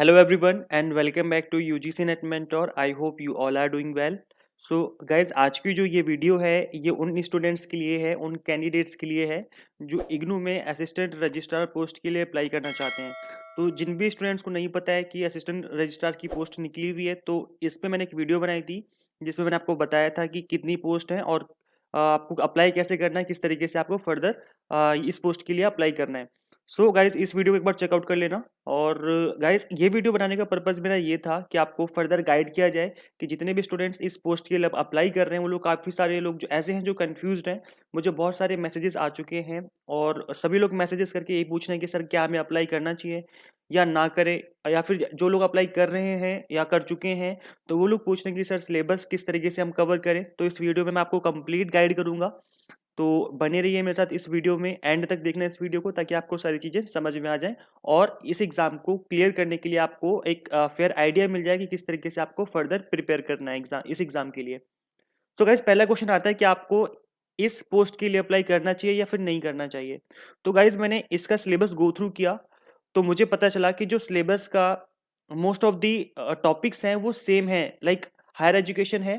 Hello everyone and welcome back to UGC Net Mentor. I hope you all are doing well. So guys, आज की जो ये video है ये उन स्टूडेंट्स के लिए है, उन कैंडिडेट्स के लिए है जो इग्नू में असिस्टेंट रजिस्ट्रार पोस्ट के लिए अप्लाई करना चाहते हैं। तो जिन भी स्टूडेंट्स को नहीं पता है कि असिस्टेंट रजिस्ट्रार की पोस्ट निकली हुई है, तो इस पे मैंने एक वीडियो बनाई थी जिसमें मैंने आपको बताया था कि कितनी पोस्ट है और आपको अप्लाई कैसे करना है, किस तरीके से आपको फर्दर इस पोस्ट के लिए अप्लाई करना है। सो गाइज इस वीडियो को एक बार चेकआउट कर लेना। और गाइज ये वीडियो बनाने का पर्पस मेरा ये था कि आपको फर्दर गाइड किया जाए कि जितने भी स्टूडेंट्स इस पोस्ट के लिए अप्लाई कर रहे हैं वो लोग, काफ़ी सारे लोग जो ऐसे हैं जो कंफ्यूज्ड हैं। मुझे बहुत सारे मैसेजेस आ चुके हैं और सभी लोग मैसेजेस करके यही पूछ रहे हैं कि सर क्या हमें अप्लाई करना चाहिए या ना करें, या फिर जो लोग अप्लाई कर रहे हैं या कर चुके हैं तो वो लोग पूछ रहे हैं कि सर सिलेबस किस तरीके से हम कवर करें। तो इस वीडियो में मैं आपको कंप्लीट गाइड करूंगा, तो बने रहिए मेरे साथ इस वीडियो में, एंड तक देखना इस वीडियो को ताकि आपको सारी चीज़ें समझ में आ जाएं और इस एग्ज़ाम को क्लियर करने के लिए आपको एक फेयर आइडिया मिल जाए कि किस तरीके से आपको फर्दर प्रिपेयर करना है इस एग्ज़ाम के लिए। तो गाइज पहला क्वेश्चन आता है कि आपको इस पोस्ट के लिए अप्लाई करना चाहिए या फिर नहीं करना चाहिए। तो गाइज मैंने इसका सिलेबस गो थ्रू किया तो मुझे पता चला कि जो सिलेबस का मोस्ट ऑफ दी टॉपिक्स हैं वो सेम है। लाइक हायर एजुकेशन है,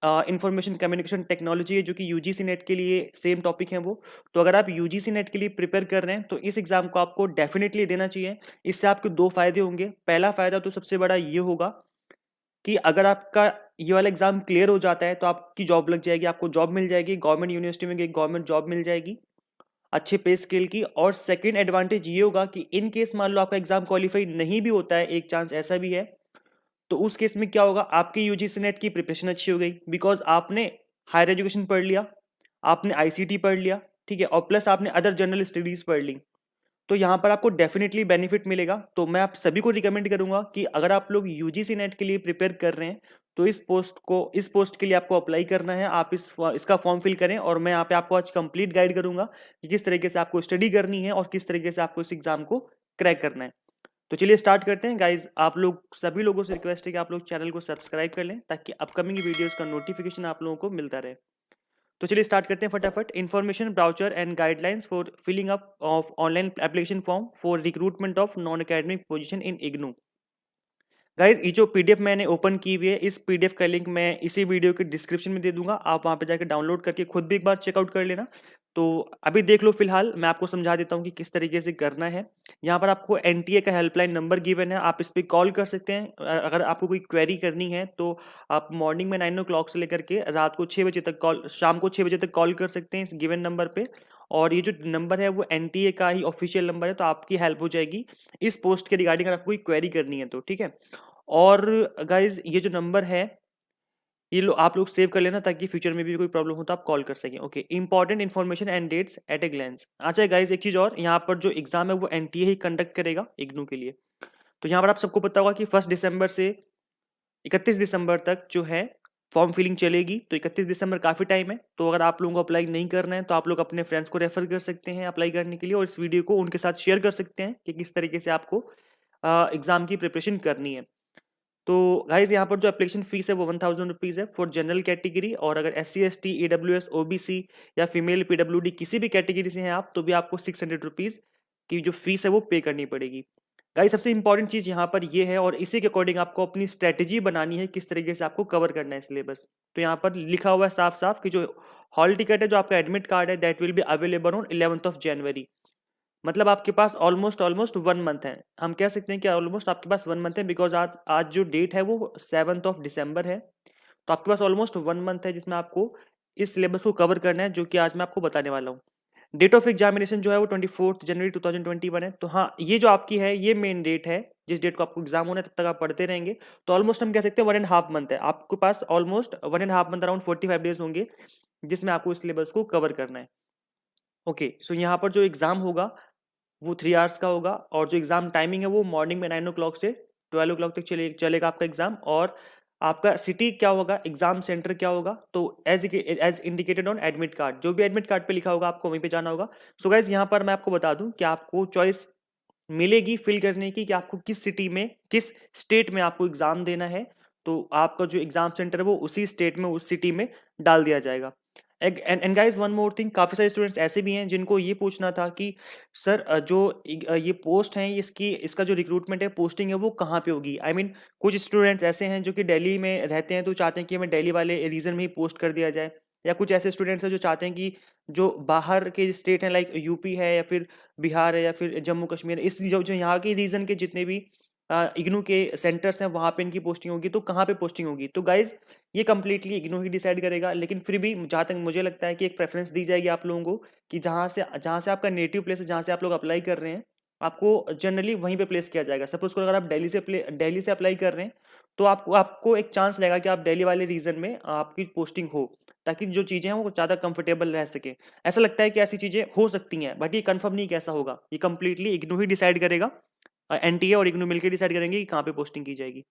इंफॉर्मेशन कम्युनिकेशन टेक्नोलॉजी है जो कि यूजीसी नेट के लिए सेम टॉपिक है वो। तो अगर आप यूजीसी नेट के लिए प्रिपेयर कर रहे हैं तो इस एग्ज़ाम को आपको डेफिनेटली देना चाहिए। इससे आपके दो फायदे होंगे। पहला फायदा तो सबसे बड़ा ये होगा कि अगर आपका ये वाला एग्जाम क्लियर हो जाता है तो आपकी जॉब लग जाएगी, आपको जॉब मिल जाएगी गवर्नमेंट यूनिवर्सिटी में, एक गवर्नमेंट जॉब मिल जाएगी अच्छे पे स्केल की। और सेकंड एडवांटेज ये होगा कि इन केस मान लो आपका एग्जाम क्वालिफाई नहीं भी होता है, एक चांस ऐसा भी है, तो उस केस में क्या होगा, आपकी यूजीसी नेट की प्रिपरेशन अच्छी हो गई बिकॉज आपने हायर एजुकेशन पढ़ लिया, आपने आईसीटी पढ़ लिया, ठीक है, और प्लस आपने अदर जनरल स्टडीज पढ़ ली। तो यहाँ पर आपको डेफिनेटली बेनिफिट मिलेगा। तो मैं आप सभी को रिकमेंड करूंगा कि अगर आप लोग यूजीसी नेट के लिए प्रिपेयर कर रहे हैं तो इस पोस्ट के लिए आपको अप्लाई करना है। आप इसका फॉर्म फिल करें और मैं यहाँ पे आपको आज कंप्लीट गाइड करूंगा कि किस तरीके से आपको स्टडी करनी है और किस तरीके से आपको इस एग्जाम को क्रैक करना है। तो चलिए स्टार्ट करते हैं गाइज। आप लोग सभी लोगों से रिक्वेस्ट है कि आप लोग चैनल को सब्सक्राइब कर लें ताकि अपकमिंग वीडियोस का नोटिफिकेशन आप लोगों को मिलता रहे। तो चलिए स्टार्ट करते हैं फटाफट। Information brochure and guidelines for filling up of online application form for recruitment of non academic position in IGNOU. Guys ये जो पीडीएफ मैंने ओपन की हुई है, इस पीडीएफ का लिंक मैं इसी वीडियो के डिस्क्रिप्शन में दे दूंगा। आप वहां पे जाकर डाउनलोड करके खुद भी एक बार चेकआउट कर लेना। तो अभी देख लो, फिलहाल मैं आपको समझा देता हूँ कि किस तरीके से करना है। यहाँ पर आपको एनटीए का हेल्पलाइन नंबर गिवन है, आप इस पर कॉल कर सकते हैं। अगर आपको कोई क्वेरी करनी है तो आप मॉर्निंग में 9 o'clock से लेकर के रात को 6 बजे तक शाम को 6 बजे तक कॉल कर सकते हैं इस गिवन नंबर पे। और ये जो नंबर है वो एनटीए का ही ऑफिशियल नंबर है, तो आपकी हेल्प हो जाएगी इस पोस्ट के रिगार्डिंग अगर आपको कोई क्वेरी करनी है तो, ठीक है। और गाइज ये जो नंबर है ये आप लोग सेव कर लेना ताकि फ्यूचर में भी कोई प्रॉब्लम हो तो आप कॉल कर सकें। Okay, important information and dates at a glance. अच्छा गाइज एक चीज़ और, यहाँ पर जो एग्जाम है वो एनटीए ही कंडक्ट करेगा इग्नू के लिए। तो यहाँ पर आप सबको पता होगा कि 1 दिसंबर से 31 दिसंबर तक जो है फॉर्म फिलिंग चलेगी। तो 31 दिसंबर काफ़ी टाइम है। तो अगर आप लोगों को अप्लाई नहीं करना है तो आप लोग अपने फ्रेंड्स को रेफर कर सकते हैं अप्लाई करने के लिए, और इस वीडियो को उनके साथ शेयर कर सकते हैं कि किस तरीके से आपको एग्जाम की प्रिपरेशन करनी है। तो गाइज यहाँ पर जो एप्लीकेशन फीस है वो 1000 रुपीज़ है फॉर जनरल कैटेगरी, और अगर SC ST EWS OBC या फीमेल PWD किसी भी कैटेगरी से हैं आप तो भी आपको 600 रुपीज़ की जो फीस है वो पे करनी पड़ेगी। गाइज सबसे इंपॉर्टेंट चीज़ यहाँ पर ये है, और इसी के अकॉर्डिंग आपको अपनी स्ट्रेटेजी बनानी है किस तरीके से आपको कवर करना है सिलेबस। तो यहाँ पर लिखा हुआ है साफ साफ कि जो हॉल टिकट है, जो आपका एडमिट कार्ड है, that will be available on 11th जनवरी। मतलब आपके पास ऑलमोस्ट ऑलमोस्ट 1 मंथ है। हम कह सकते हैं कि ऑलमोस्ट आपके पास 1 मंथ है बिकॉज आज आज जो डेट है वो 7 December है। तो आपके पास ऑलमोस्ट 1 मंथ है जिसमें आपको इस सिलेबस को कवर करना है, जो कि आज मैं आपको बताने वाला हूँ। डेट ऑफ एग्जामिनेशन जो है वो 24 जनवरी 2021 है। तो हाँ, ये जो आपकी है ये मेन डेट है जिस डेट को आपको एग्जाम होना है, तब तक आप पढ़ते रहेंगे। तो ऑलमोस्ट हम कह सकते हैं 1.5 मंथ है आपके पास, ऑलमोस्ट 1.5 मंथ, अराउंड 45 डेज होंगे जिसमें आपको इस सिलेबस को कवर करना है। ओके, सो यहाँ पर जो एग्जाम होगा वो 3 hours का होगा, और जो एग्ज़ाम टाइमिंग है वो मॉर्निंग में 9 o'clock से 12 o'clock तक चलेगा आपका एग्ज़ाम। और आपका सिटी क्या होगा, एग्जाम सेंटर क्या होगा, तो as indicated on admit card, जो भी एडमिट कार्ड पे लिखा होगा आपको वहीं पे जाना होगा। सो गाइज यहाँ पर मैं आपको बता दूं कि आपको चॉइस मिलेगी फिल करने की कि आपको किस सिटी में, किस स्टेट में आपको एग्जाम देना है। तो आपका जो एग्जाम सेंटर है वो उसी स्टेट में, उस सिटी में डाल दिया जाएगा। And guys one more thing, काफ़ी सारे स्टूडेंट्स ऐसे भी हैं जिनको ये पूछना था कि सर ये पोस्ट हैं इसका जो रिक्रूटमेंट है, पोस्टिंग है, वो कहाँ पे होगी। आई मीन कुछ स्टूडेंट्स ऐसे हैं जो कि दिल्ली में रहते हैं तो चाहते हैं कि हमें दिल्ली वाले रीजन में ही पोस्ट कर दिया जाए, या कुछ ऐसे स्टूडेंट्स हैं जो चाहते हैं कि जो बाहर के स्टेट हैं लाइक यूपी है या फिर बिहार है या फिर जम्मू कश्मीर, इस जो यहाँ के रीजन के जितने भी इग्नू के सेंटर्स हैं वहाँ पे इनकी पोस्टिंग होगी। तो कहाँ पे पोस्टिंग होगी, तो गाइज ये कंप्लीटली इग्नू ही डिसाइड करेगा। लेकिन फिर भी जहाँ तक मुझे लगता है कि एक प्रेफरेंस दी जाएगी आप लोगों को कि जहाँ से आपका नेटिव प्लेस है, जहाँ से आप लोग अप्लाई कर रहे हैं, आपको जनरली वहीं पे प्लेस किया जाएगा। सपोज करो अगर आप दिल्ली से अप्लाई कर रहे हैं तो आपको आपको एक चांस लगेगा कि आप दिल्ली वाले रीजन में आपकी पोस्टिंग हो, ताकि जो चीज़ें हैं वो ज़्यादा कंफर्टेबल रह सके। ऐसा लगता है कि ऐसी चीज़ें हो सकती हैं, बट ये कंफर्म नहीं कैसा होगा, ये कंप्लीटली इग्नू ही डिसाइड करेगा। एनटीए और इग्नू मिलकर डिसाइड करेंगे कि कहाँ पे पोस्टिंग की जाएगी।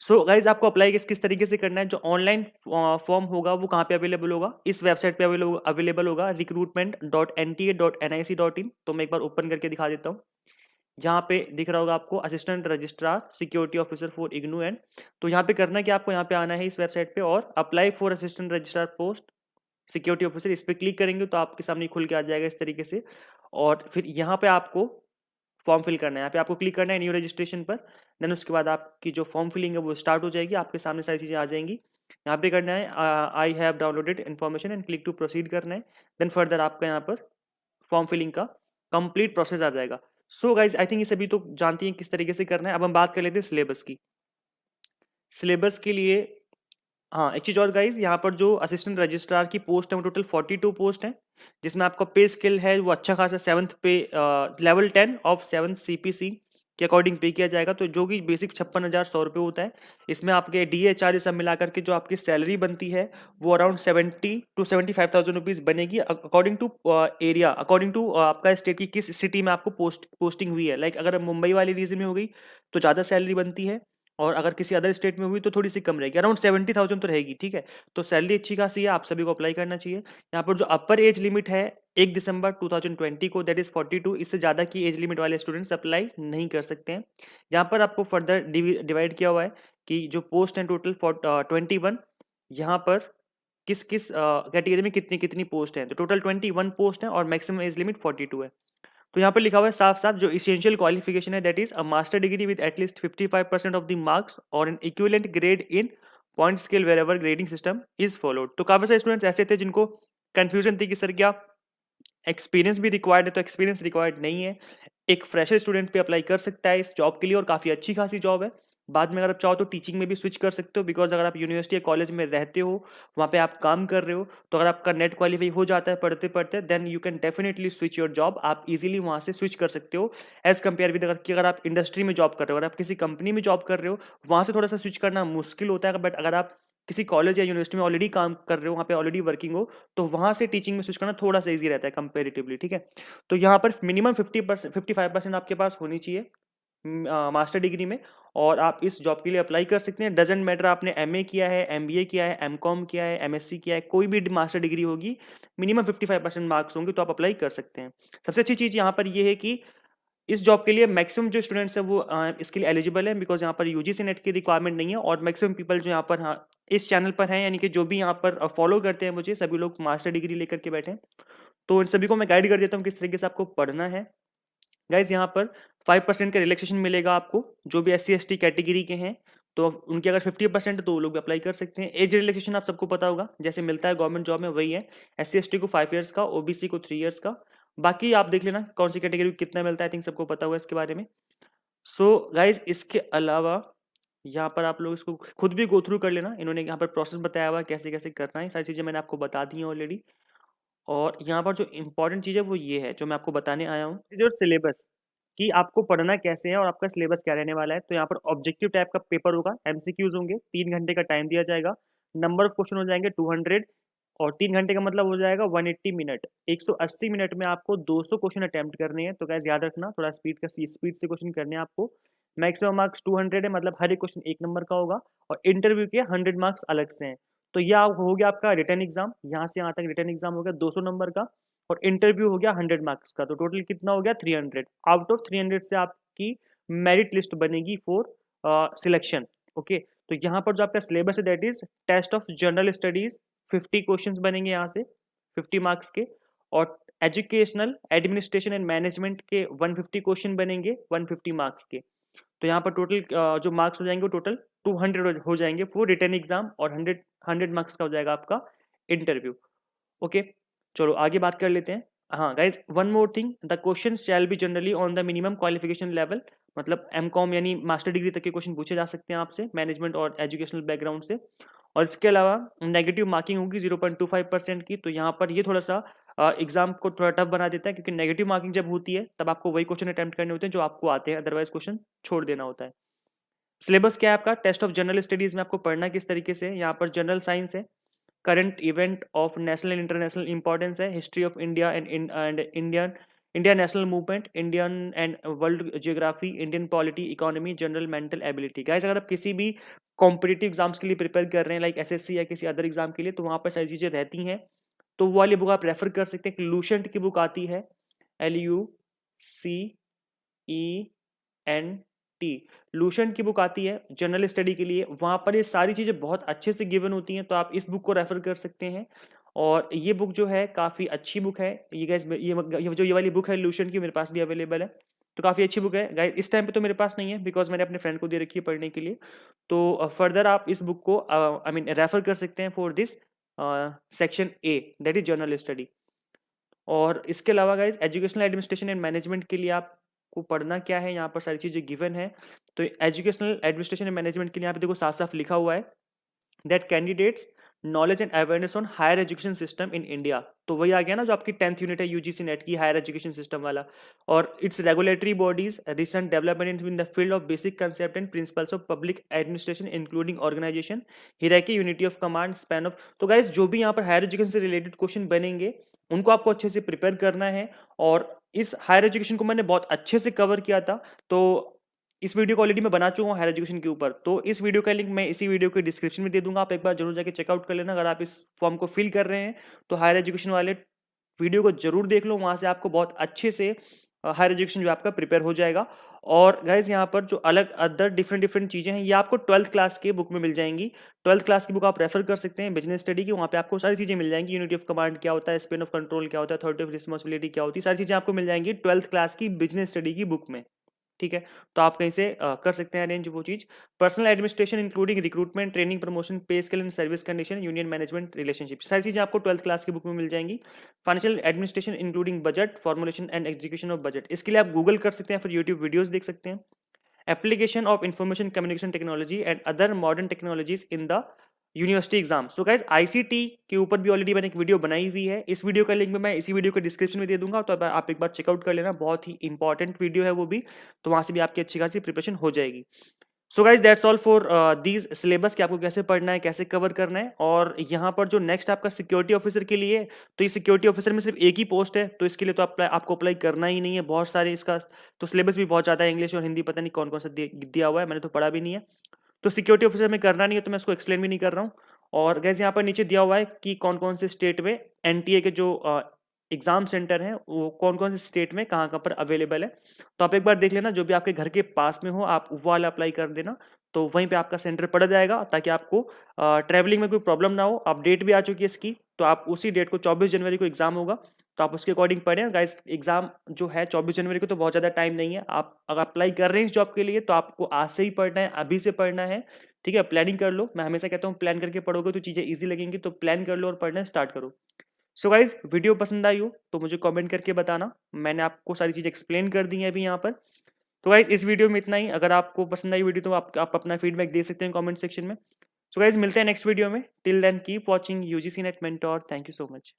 सो गाइज आपको अप्लाई किस किस तरीके से करना है। जो ऑनलाइन फॉर्म होगा वो कहाँ पे अवेलेबल होगा, इस वेबसाइट पे अवेलेबल होगा, recruitment.ntic.nic.in। तो मैं एक बार ओपन करके दिखा देता हूँ। यहाँ पे दिख रहा होगा आपको assistant registrar security officer for IGNOU and. तो यहाँ पे करना है कि आपको यहाँ पे आना है इस वेबसाइट पे और apply for assistant registrar post security officer, इस पर क्लिक करेंगे तो आपके सामने खुल के आ जाएगा इस तरीके से। और फिर यहाँ पे आपको फॉर्म फिल करना है, यहाँ पे आपको क्लिक करना है न्यू रजिस्ट्रेशन पर। देन उसके बाद आपकी जो फॉर्म फिलिंग है वो स्टार्ट हो जाएगी, आपके सामने सारी चीज़ें आ जाएंगी। यहाँ पे करना है I have downloaded information and click to proceed करना है। देन फर्दर आपका यहाँ पर फॉर्म फिलिंग का कंप्लीट प्रोसेस आ जाएगा। सो गाइज आई थिंक ये सभी तो जानती हैं किस तरीके से करना है। अब हम बात कर लेते हैं सिलेबस की। सिलेबस के लिए हाँ, एक चीज़ और गाइज, यहाँ पर जो असिस्टेंट रजिस्ट्रार की पोस्ट है वो टोटल 42 पोस्ट हैं, जिसमें आपका पे स्केल है वो अच्छा खासा लेवल 10 ऑफ 7th CPC के अकॉर्डिंग पे किया जाएगा। तो जो कि बेसिक 56,100 रुपये होता है। इसमें आपके DHR ये सब मिलाकर के जो आपकी सैलरी बनती है वो अराउंड 70 to 75,000 रुपीज़ बनेगी, according to area, according to आपका स्टेट की किस सिटी में आपको पोस्टिंग हुई है। लाइक अगर मुंबई वाली रीजन में हो गई तो ज़्यादा सैलरी बनती है, और अगर किसी अदर स्टेट में हुई तो थोड़ी सी कम रहेगी, अराउंड 70,000 तो रहेगी। ठीक है, तो सैलरी अच्छी खासी है, आप सभी को अप्लाई करना चाहिए। यहाँ पर जो अपर एज लिमिट है 1 दिसंबर 2020 को, दैट इज 42, इससे ज़्यादा की एज लिमिट वाले स्टूडेंट्स अप्लाई नहीं कर सकते हैं। यहाँ पर आपको फर्दर डिवाइड किया हुआ है कि जो पोस्ट हैं टोटल 21, यहाँ पर किस किस कैटेगरी में कितनी कितनी पोस्ट हैं। तो टोटल 21 पोस्ट हैं और मैक्सिमम एज लिमिट 42 है। तो यहाँ पर लिखा हुआ है साफ साफ, जो इसेंशियल क्वालिफिकेशन है that is a master degree with at least 55% of the marks और an equivalent grade in point scale wherever grading system is followed. तो काफी सारे स्टूडेंट्स ऐसे थे जिनको कंफ्यूजन थी कि सर क्या एक्सपीरियंस भी रिक्वायर्ड है, तो एक्सपीरियंस रिक्वायर्ड नहीं है। एक फ्रेशर स्टूडेंट भी अप्लाई कर सकता है इस जॉब के लिए और काफ़ी अच्छी खासी जॉब है। बाद में अगर आप चाहो तो टीचिंग में भी स्विच कर सकते हो, बिकॉज अगर आप यूनिवर्सिटी या कॉलेज में रहते हो, वहाँ पे आप काम कर रहे हो, तो अगर आपका नेट क्वालिफाई हो जाता है पढ़ते पढ़ते, then you can definitely switch your job. आप इजीली वहाँ से स्विच कर सकते हो एज कम्पेयर विद अगर आप इंडस्ट्री में जॉब कर रहे हो, अगर आप किसी कंपनी में जॉब कर रहे हो, वहाँ से थोड़ा सा स्विच करना मुश्किल होता है। बट अगर आप किसी कॉलेज या यूनिवर्सिटी में ऑलरेडी काम कर रहे हो, वहाँ पे ऑलरेडी वर्किंग हो, तो वहाँ से टीचिंग में स्विच करना थोड़ा सा ईजी रहता है कंपेरेटिवली। ठीक है, तो यहाँ पर मिनिमम 55% आपके पास होनी चाहिए मास्टर डिग्री में, और आप इस जॉब के लिए अप्लाई कर सकते हैं। डजेंट मैटर आपने MA किया है, MBA किया है, MCOM किया है, MSc किया है, कोई भी मास्टर डिग्री होगी, मिनिमम 55% मार्क्स होंगे तो आप अप्लाई कर सकते हैं। सबसे अच्छी चीज़ यहाँ पर ये है कि इस जॉब के लिए मैक्सिमम जो स्टूडेंट्स हैं वो इसके लिए एलिजिबल हैं, बिकॉज यहाँ पर UGC नेट की रिक्वायरमेंट नहीं है, और मैक्सिमम पीपल जो यहाँ पर इस चैनल पर हैं, यानी कि जो भी यहाँ पर फॉलो करते हैं मुझे, सभी लोग मास्टर डिग्री लेकर के बैठे हैं। तो इन सभी को मैं गाइड कर देता हूँ किस तरीके से आपको पढ़ना है। गाइज यहाँ पर 5% का रिलैक्सेशन मिलेगा आपको, जो भी SC ST कैटेगरी के हैं, तो उनके अगर 50% है तो वो लोग भी अप्लाई कर सकते हैं। एज रिलैक्सेशन आप सबको पता होगा, जैसे मिलता है गवर्नमेंट जॉब में वही है। SC ST को 5 ईयर्स का, OBC को 3 ईयर्स का। बाकी आप देख लेना कौन सी कैटेगरी को कितना मिलता है, आई थिंक सबको पता होगा इसके बारे में। सो गाइज इसके अलावा यहाँ पर आप लोग इसको खुद भी गो थ्रू कर लेना, इन्होंने यहाँ पर प्रोसेस बताया हुआ है कैसे कैसे करना है, सारी चीज़ें मैंने आपको बता दी हैं ऑलरेडी। और यहाँ पर जो इम्पोर्टेंट चीज़ है वो ये है जो मैं आपको बताने आया हूँ, जो सिलेबस कि आपको पढ़ना कैसे है और आपका सिलेबस क्या रहने वाला है। तो यहाँ पर ऑब्जेक्टिव टाइप का पेपर होगा, MCQs होंगे, 3 घंटे का टाइम दिया जाएगा, नंबर ऑफ क्वेश्चन हो जाएंगे 200, और 3 घंटे का मतलब हो जाएगा 180 मिनट। 180 मिनट में आपको 200 क्वेश्चन अटैम्प्ट करने हैं। तो गैस याद रखना, थोड़ा स्पीड से क्वेश्चन करने हैं आपको। मैक्सिमम मार्क्स 200 है, मतलब हर एक क्वेश्चन 1 नंबर का होगा, और इंटरव्यू के 100 मार्क्स अलग से हैं। तो यह हो गया आपका रिटर्न एग्जाम, यहाँ से यहाँ तक रिटर्न एग्जाम हो गया 200 नंबर का, और इंटरव्यू हो गया 100 मार्क्स का। तो टोटल कितना हो गया 300। आउट ऑफ 300 से आपकी मेरिट लिस्ट बनेगी फॉर सिलेक्शन। ओके, तो यहाँ पर जो आपका सिलेबस है that is test of general studies 50 questions बनेंगे यहाँ से। 50 मार्क्स के, और एजुकेशनल एडमिनिस्ट्रेशन एंड मैनेजमेंट के 150 क्वेश्चन बनेंगे 150 मार्क्स के। तो यहाँ पर टोटल जो मार्क्स हो जाएंगे वो टोटल 200 हो जाएंगे फॉर रिटन एग्जाम, और 100 मार्क्स का हो जाएगा आपका इंटरव्यू। ओके, चलो आगे बात कर लेते हैं। हाँ guys, one more thing, the question shall be generally on the minimum qualification level, मतलब एमकॉम यानी मास्टर डिग्री तक के क्वेश्चन पूछे जा सकते हैं आपसे मैनेजमेंट और एजुकेशनल बैकग्राउंड से। और इसके अलावा नेगेटिव मार्किंग होगी 0.25% की। तो यहाँ पर ये थोड़ा सा एग्जाम को थोड़ा टफ बना देता है, क्योंकि नेगेटिव मार्किंग जब होती है तब आपको वही क्वेश्चन अटेम्प्ट करने होते हैं जो आपको आते हैं, अदरवाइज क्वेश्चन छोड़ देना होता है। सिलेबस क्या है आपका? टेस्ट ऑफ जनरल स्टडीज में आपको पढ़ना किस तरीके से, यहाँ पर जनरल साइंस है, current event of national and international importance है, history of India and India national movement, Indian and world geography, Indian polity, economy, general mental ability. Guys, अगर आप किसी भी कॉम्पिटिटिव एग्जाम्स के लिए प्रिपेयर कर रहे हैं लाइक एसएससी या किसी अदर एग्जाम के लिए, तो वहाँ पर सारी चीज़ें रहती हैं। तो वो वाली बुक आप रेफर कर सकते हैं। लूसेंट की बुक आती है, LUCENT, लूसेंट की बुक आती है जनरल स्टडी के लिए। वहाँ पर ये सारी चीज़ें बहुत अच्छे से गिवन होती हैं, तो आप इस बुक को रेफर कर सकते हैं। और ये बुक जो है काफ़ी अच्छी बुक है। ये गाइस, ये वाली बुक है लूसेंट की, मेरे पास भी अवेलेबल है, तो काफ़ी अच्छी बुक है गाइस। इस टाइम पे तो मेरे पास नहीं है, बिकॉज मैंने अपने फ्रेंड को दे रखी है पढ़ने के लिए। तो फर्दर आप इस बुक को आई मीन रेफर कर सकते हैं for this section A, that is general study. और इसके अलावा guys, educational administration and management के लिए आपको पढ़ना क्या है, यहाँ पर सारी चीज़ें गिवन है। तो एजुकेशनल एडमिनिस्ट्रेशन एंड मैनेजमेंट के लिए यहाँ पे देखो साफ साफ लिखा हुआ है that candidates knowledge and awareness on higher education system in India. तो वही आ गया ना जो आपकी 10th यूनिट है यूजीसी नेट की, हायर एजुकेशन सिस्टम वाला। और its regulatory bodies, recent development in the field of basic concept and principles of public administration including organization, hierarchy, unity of command, span of. तो guys, जो भी यहाँ पर higher education से related question बनेंगे उनको आपको अच्छे से प्रिपेयर करना है। और इस हायर एजुकेशन को मैंने बहुत अच्छे से कवर किया था, तो इस वीडियो को ऑलरेडी मैं बना चुका हूँ हायर एजुकेशन के ऊपर। तो इस वीडियो का लिंक मैं इसी वीडियो के डिस्क्रिप्शन में दे दूंगा, आप एक बार जरूर जाके चेकआउट कर लेना। अगर आप इस फॉर्म को फिल कर रहे हैं तो हायर एजुकेशन वाले वीडियो को जरूर देख लो, वहाँ से आपको बहुत अच्छे से हायर एजुकेशन जो आपका प्रिपेयर हो जाएगा। और गाइज, यहाँ पर जो अलग अदर डिफरेंट चीज़ें हैं ये आपको 12th क्लास की बुक में मिल जाएंगी। 12th क्लास की बुक आप रेफर कर सकते हैं बिजनेस स्टडी की, वहाँ पे आपको सारी चीज़ें मिल जाएंगी। यूनिटी ऑफ कमांड क्या होता है, स्पेन ऑफ कंट्रोल क्या होता है, अथॉरिटी ऑफ रिस्पॉन्सिबिलिटी क्या होती है, सारी चीज़ें आपको मिल जाएंगी 12th क्लास की बिजनेस स्टडी की बुक में। ठीक है, तो आप कहीं से कर सकते हैं अरेंज वो चीज़। Personal administration including recruitment, training, promotion, pay scale and service condition, union management, relationship, सारी चीज़ें आपको 12th क्लास की बुक में मिल जाएंगी। Financial administration including budget, formulation and execution of budget, इसके लिए आप गूगल कर सकते हैं, फिर यूट्यूब वीडियोज़ देख सकते हैं। Application of information communication technology and other modern technologies in the university exam. So guys, ICT के ऊपर भी ऑलरेडी मैंने एक वीडियो बनाई हुई है, इस वीडियो का लिंक मैं इसी वीडियो के डिस्क्रिप्शन में दे दूंगा, तो आप एक बार चेकआउट कर लेना, बहुत ही इंपॉर्टेंट वीडियो है वो भी, तो वहां से भी आपकी अच्छी खासी प्रिपरेशन हो जाएगी। So guys, that's all for these syllabus कि आपको कैसे पढ़ना है, कैसे कवर करना है। और यहाँ पर जो नेक्स्ट आपका सिक्योरिटी ऑफिसर के लिए, तो ये सिक्योरिटी ऑफिसर में सिर्फ एक ही पोस्ट है, तो इसके लिए तो आपको अप्लाई करना ही नहीं है, बहुत सारे इसका तो सिलेबस भी बहुत ज़्यादा है, इंग्लिश और हिंदी पता नहीं कौन कौन सा दिया हुआ है, मैंने तो पढ़ा भी नहीं है। तो सिक्योरिटी ऑफिसर में करना नहीं है, तो मैं उसको एक्सप्लेन भी नहीं कर रहा हूँ। और गैस, यहाँ पर नीचे दिया हुआ है कि कौन कौन से स्टेट में एनटीए के जो एग्जाम सेंटर हैं वो कौन कौन से स्टेट में कहाँ कहाँ पर अवेलेबल है। तो आप एक बार देख लेना, जो भी आपके घर के पास में हो आप वो वाला अप्लाई कर देना, तो वहीं पे आपका सेंटर पड़ जाएगा, ताकि आपको ट्रैवलिंग में कोई प्रॉब्लम ना हो। अब डेट भी आ चुकी है इसकी, तो आप उसी डेट को 24 जनवरी को एग्जाम होगा, तो आप उसके अकॉर्डिंग पढ़ें। गाइस, एग्जाम जो है 24 जनवरी को, तो बहुत ज़्यादा टाइम नहीं है। आप अगर अप्लाई कर रहे हैं इस जॉब के लिए, तो आपको आज से ही पढ़ना है, अभी से पढ़ना है। ठीक है, प्लानिंग कर लो, मैं हमेशा कहता हूँ प्लान करके पढ़ोगे तो चीज़ें ईजी लगेंगी, तो प्लान कर लो और पढ़ना स्टार्ट करो। सो गाइज, वीडियो पसंद आई हो तो मुझे कमेंट करके बताना, मैंने आपको सारी चीज़ एक्सप्लेन कर दी है अभी यहाँ पर। तो गाइज, इस वीडियो में इतना ही। अगर आपको पसंद आई वीडियो तो आप अपना फीडबैक दे सकते हैं कमेंट सेक्शन में। सो गाइज, मिलते हैं नेक्स्ट वीडियो में। Till then keep watching UGC NET mentor. Thank you so much.